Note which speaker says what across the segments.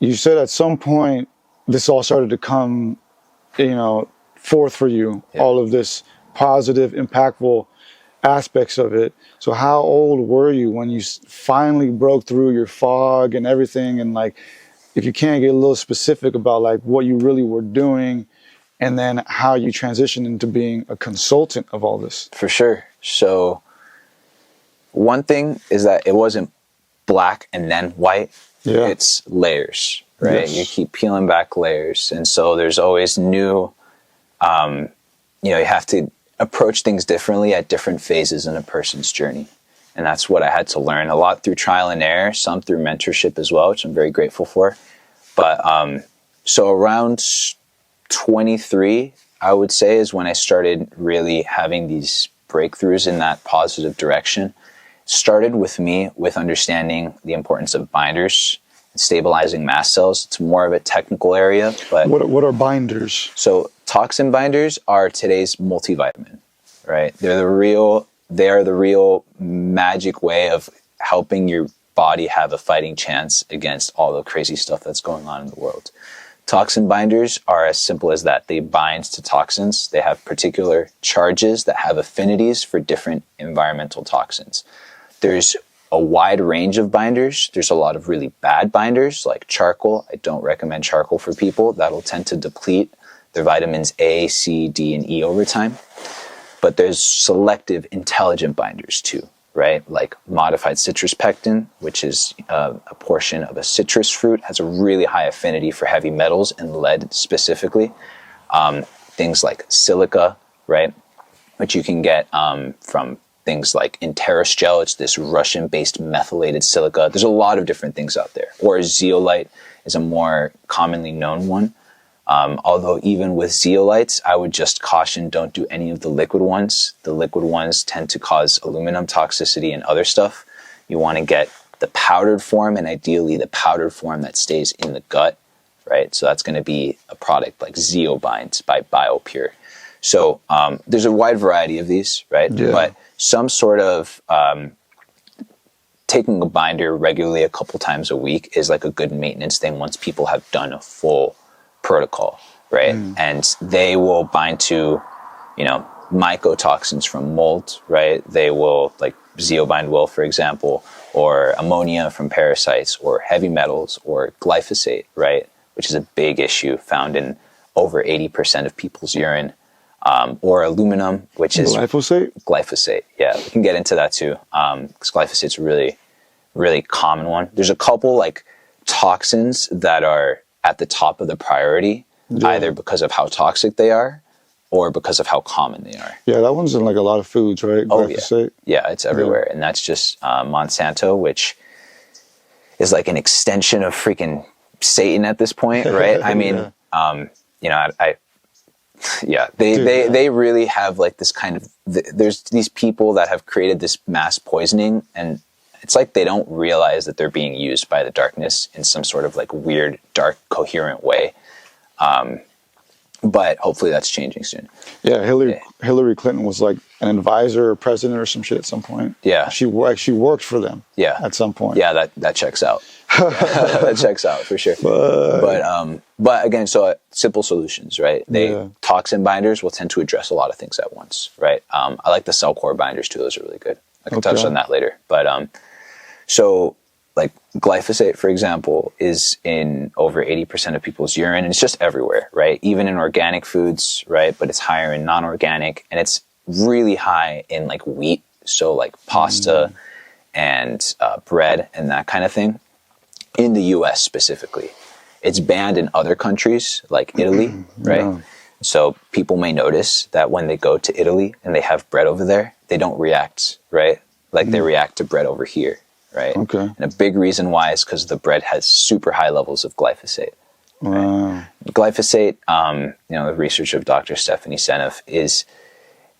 Speaker 1: you said at some point this all started to come, forth for you, all of this positive, impactful aspects of it. So how old were you when you finally broke through your fog and everything? And like, if you can't get a little specific about like what you really were doing and then how you transitioned into being a consultant of all this.
Speaker 2: For sure. So one thing is that it wasn't black and then white.
Speaker 1: Yeah.
Speaker 2: It's layers, right?
Speaker 1: Yes.
Speaker 2: You keep peeling back layers. And so there's always new, you have to approach things differently at different phases in a person's journey. And that's what I had to learn a lot through trial and error, some through mentorship as well, which I'm very grateful for. But so around 23, I would say, is when I started really having these breakthroughs in that positive direction. Started with me with understanding the importance of binders and stabilizing mast cells. It's more of a technical area, but
Speaker 1: what are binders?
Speaker 2: So toxin binders are today's multivitamin, right? They are the real magic way of helping your body have a fighting chance against all the crazy stuff that's going on in the world. Toxin binders are as simple as that. They bind to toxins. They have particular charges that have affinities for different environmental toxins. There's a wide range of binders. There's a lot of really bad binders like charcoal. I don't recommend charcoal for people. That'll tend to deplete their vitamins A, C, D, and E over time. But there's selective intelligent binders too, right? Like modified citrus pectin, which is a portion of a citrus fruit, has a really high affinity for heavy metals and lead specifically. Things like silica, right? Which you can get from things like Interis gel. It's this Russian-based methylated silica. There's a lot of different things out there. Or zeolite is a more commonly known one. Although even with zeolites, I would just caution, don't do any of the liquid ones. The liquid ones tend to cause aluminum toxicity and other stuff. You want to get the powdered form, and ideally the powdered form that stays in the gut, right? So that's going to be a product like Zeobind by BioPure. So there's a wide variety of these, right?
Speaker 1: Yeah.
Speaker 2: But some sort of taking a binder regularly a couple times a week is like a good maintenance thing once people have done a full protocol, right? And they will bind to, mycotoxins from mold, right? They will, like Zeobind will, for example, or ammonia from parasites, or heavy metals, or glyphosate, right? Which is a big issue found in over 80% of people's urine. Or aluminum, which is glyphosate. Yeah, we can get into that too. Because glyphosate's a really, really common one. There's a couple like toxins that are at the top of the priority, either because of how toxic they are or because of how common they are.
Speaker 1: Yeah, that one's in like a lot of foods, right?
Speaker 2: Glyphosate. Yeah, it's everywhere. And that's just Monsanto, which is like an extension of freaking Satan at this point, right? I mean, they really have like this kind of, there's these people that have created this mass poisoning, and it's like they don't realize that they're being used by the darkness in some sort of like weird, dark, coherent way. But hopefully that's changing soon.
Speaker 1: Yeah, Hillary Clinton was like an advisor or president or some shit at some point.
Speaker 2: Yeah.
Speaker 1: She worked for them at some point.
Speaker 2: Yeah, that checks out. That checks out for sure. But again, so simple solutions, right? Toxin binders will tend to address a lot of things at once, right? I like the cell core binders too. Those are really good. I can touch on that later. But so like glyphosate, for example, is in over 80% of people's urine, and it's just everywhere, right? Even in organic foods, right? But it's higher in non-organic, and it's really high in like wheat, so like pasta and bread and that kind of thing. In the US specifically. It's banned in other countries like Italy, right? Yeah. So people may notice that when they go to Italy and they have bread over there, they don't react, right? Like they react to bread over here, right? Okay. And a big reason why is because the bread has super high levels of glyphosate. Right? Wow. Glyphosate, the research of Dr. Stephanie Seneff is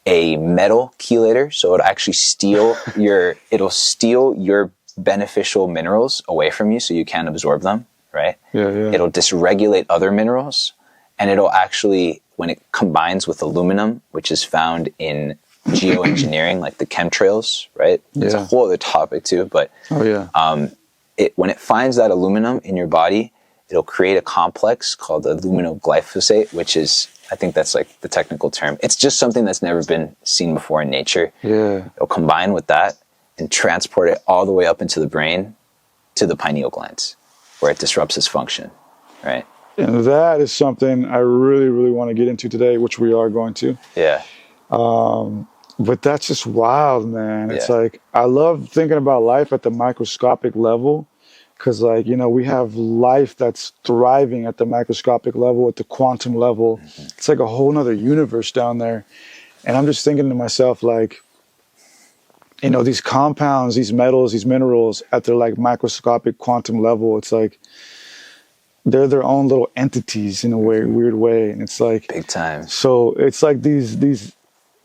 Speaker 2: a metal chelator. So it'll actually steal your beneficial minerals away from you so you can't absorb them, right? Yeah. It'll dysregulate other minerals, and it'll actually, when it combines with aluminum, which is found in geoengineering, like the chemtrails, right? It's a whole other topic too, but when it finds that aluminum in your body, it'll create a complex called aluminoglyphosate, which is, I think that's like the technical term. It's just something that's never been seen before in nature.
Speaker 1: Yeah.
Speaker 2: It'll combine with that and transport it all the way up into the brain to the pineal glands, where it disrupts its function, right?
Speaker 1: And that is something I really, really want to get into today, which we are going to.
Speaker 2: Yeah.
Speaker 1: But that's just wild, man. It's
Speaker 2: Yeah.
Speaker 1: like, I love thinking about life at the microscopic level, because, like, you know, we have life that's thriving at the microscopic level, at the quantum level.
Speaker 2: Mm-hmm.
Speaker 1: It's like a whole nother universe down there. And I'm just thinking to myself, like, you know, these compounds, these metals, these minerals at their like microscopic quantum level, it's like they're their own little entities in a weird way. And it's like,
Speaker 2: Big time.
Speaker 1: so it's like these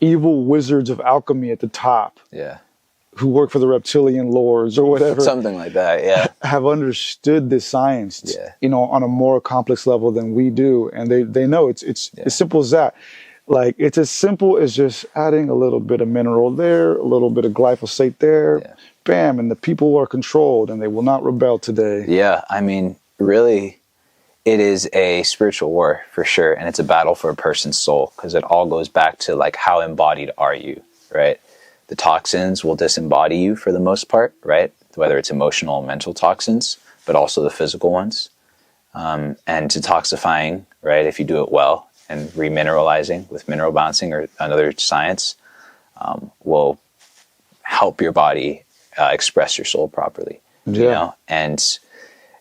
Speaker 1: evil wizards of alchemy at the top
Speaker 2: Yeah.
Speaker 1: who work for the reptilian lords or whatever,
Speaker 2: Something like that. Yeah.
Speaker 1: have understood this science,
Speaker 2: Yeah.
Speaker 1: you know, on a more complex level than we do. And they know it's as simple as that. Like, it's as simple as just adding a little bit of mineral there, a little bit of glyphosate there,
Speaker 2: Yeah.
Speaker 1: bam, and the people are controlled and they will not rebel today.
Speaker 2: Yeah. I mean, really, it is a spiritual war for sure. And it's a battle for a person's soul, because it all goes back to like, how embodied are you, right? The toxins will disembody you for the most part, right? Whether it's emotional or mental toxins, but also the physical ones. And detoxifying, right? If you do it well, and remineralizing with mineral balancing or another science will help your body express your soul properly.
Speaker 1: Yeah.
Speaker 2: You know? And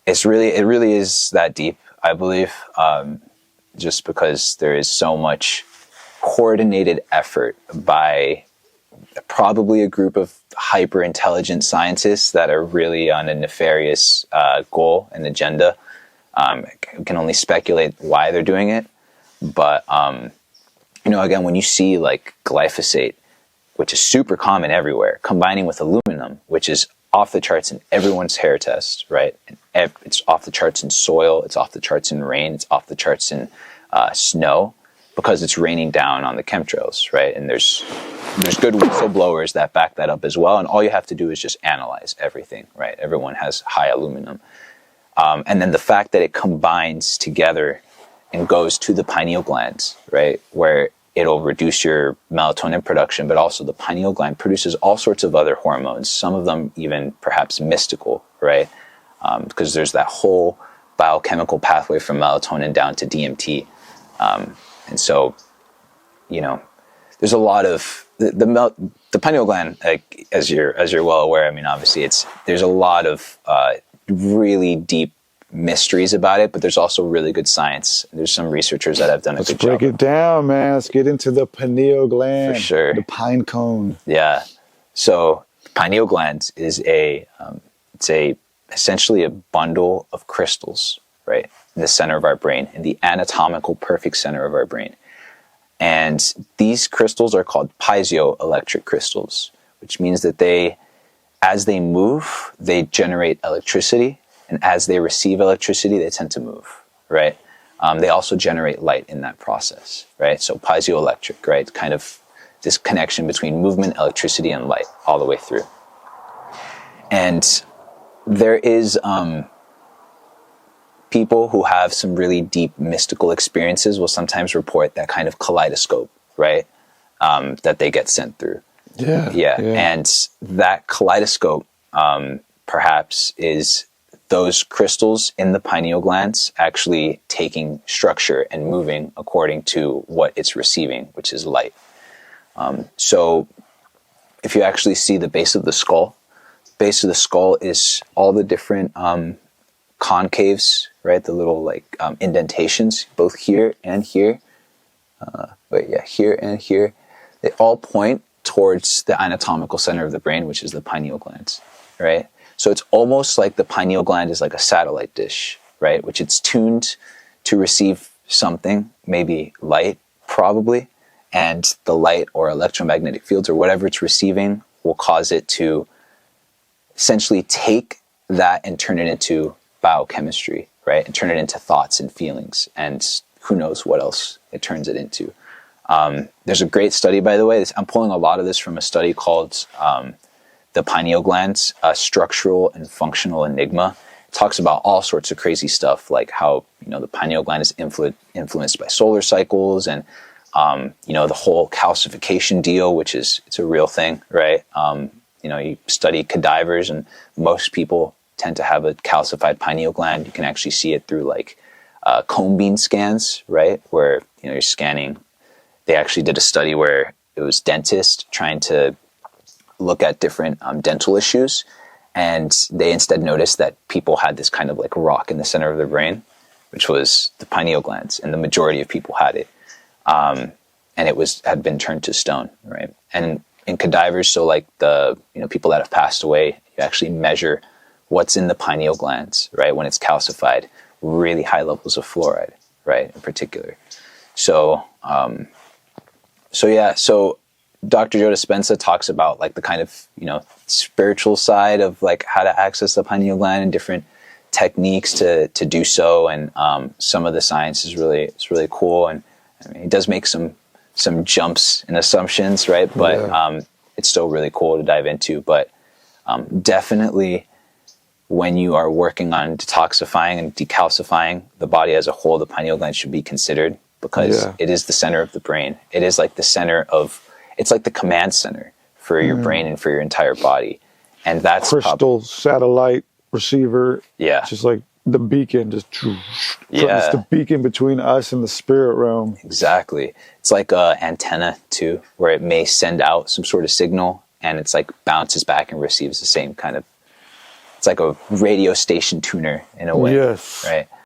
Speaker 2: it really is that deep, I believe, just because there is so much coordinated effort by probably a group of hyper intelligent scientists that are really on a nefarious goal and agenda. Can only speculate why they're doing it. But, you know, again, when you see like glyphosate, which is super common everywhere, combining with aluminum, which is off the charts in everyone's hair test, right? And it's off the charts in soil, it's off the charts in rain, it's off the charts in snow, because it's raining down on the chemtrails, right? And there's good whistleblowers that back that up as well. And all you have to do is just analyze everything, right? Everyone has high aluminum. And then the fact that it combines together and goes to the pineal glands, right, where it'll reduce your melatonin production, but also the pineal gland produces all sorts of other hormones, some of them even perhaps mystical, right, because there's that whole biochemical pathway from melatonin down to DMT. And so, you know, there's a lot of the pineal gland, like, as you're well aware. I mean, obviously, there's a lot of really deep mysteries about it, but there's also really good science. There's some researchers that have done a good job.
Speaker 1: Let's break it down, man. Let's get into the pineal gland.
Speaker 2: For sure.
Speaker 1: The pine cone.
Speaker 2: Yeah. So pineal gland is essentially a bundle of crystals, right, in the center of our brain, in the anatomical perfect center of our brain. And these crystals are called piezoelectric crystals, which means that as they move, they generate electricity. And as they receive electricity, they tend to move, right? They also generate light in that process, right? So piezoelectric, right? Kind of this connection between movement, electricity, and light all the way through. And there is people who have some really deep mystical experiences will sometimes report that kind of kaleidoscope, right? That they get sent through. Yeah. And that kaleidoscope perhaps is those crystals in the pineal glands actually taking structure and moving according to what it's receiving, which is light. So if you actually see the base of the skull is all the different concaves, right? The little like indentations, both here and here. Here and here. They all point towards the anatomical center of the brain, which is the pineal glands, right? So it's almost like the pineal gland is like a satellite dish, right? Which it's tuned to receive something, maybe light, probably, and the light or electromagnetic fields or whatever it's receiving will cause it to essentially take that and turn it into biochemistry, right? And turn it into thoughts and feelings, and who knows what else it turns it into. There's a great study, by the way. I'm pulling a lot of this from a study called The Pineal Glands, Structural and Functional Enigma. talks about all sorts of crazy stuff, like how, the pineal gland is influenced by solar cycles, and the whole calcification deal, which it's a real thing, right? You study cadavers, and most people tend to have a calcified pineal gland. You can actually see it through like cone beam scans, right? Where, you're scanning. They actually did a study where it was dentists trying to look at different dental issues. And they instead noticed that people had this kind of like rock in the center of their brain, which was the pineal glands. And the majority of people had it. And it had been turned to stone, right? And in cadavers, so like the people that have passed away, you actually measure what's in the pineal glands, right? When it's calcified, really high levels of fluoride, right? In particular. So Dr. Joe Dispenza talks about like the kind of, spiritual side of like how to access the pineal gland and different techniques to do so. And some of the science is really cool. And I mean, he does make some jumps and assumptions, right? But it's still really cool to dive into. But definitely when you are working on detoxifying and decalcifying the body as a whole, the pineal gland should be considered, because it is the center of the brain. It is like it's like the command center for your brain and for your entire body. And that's
Speaker 1: crystal satellite receiver.
Speaker 2: Yeah.
Speaker 1: Just like the beacon, it's the beacon between us and the spirit realm.
Speaker 2: Exactly. It's like a antenna too, where it may send out some sort of signal and it's like bounces back and receives the same kind of, it's like a radio station tuner in a way.
Speaker 1: Yes.
Speaker 2: Right.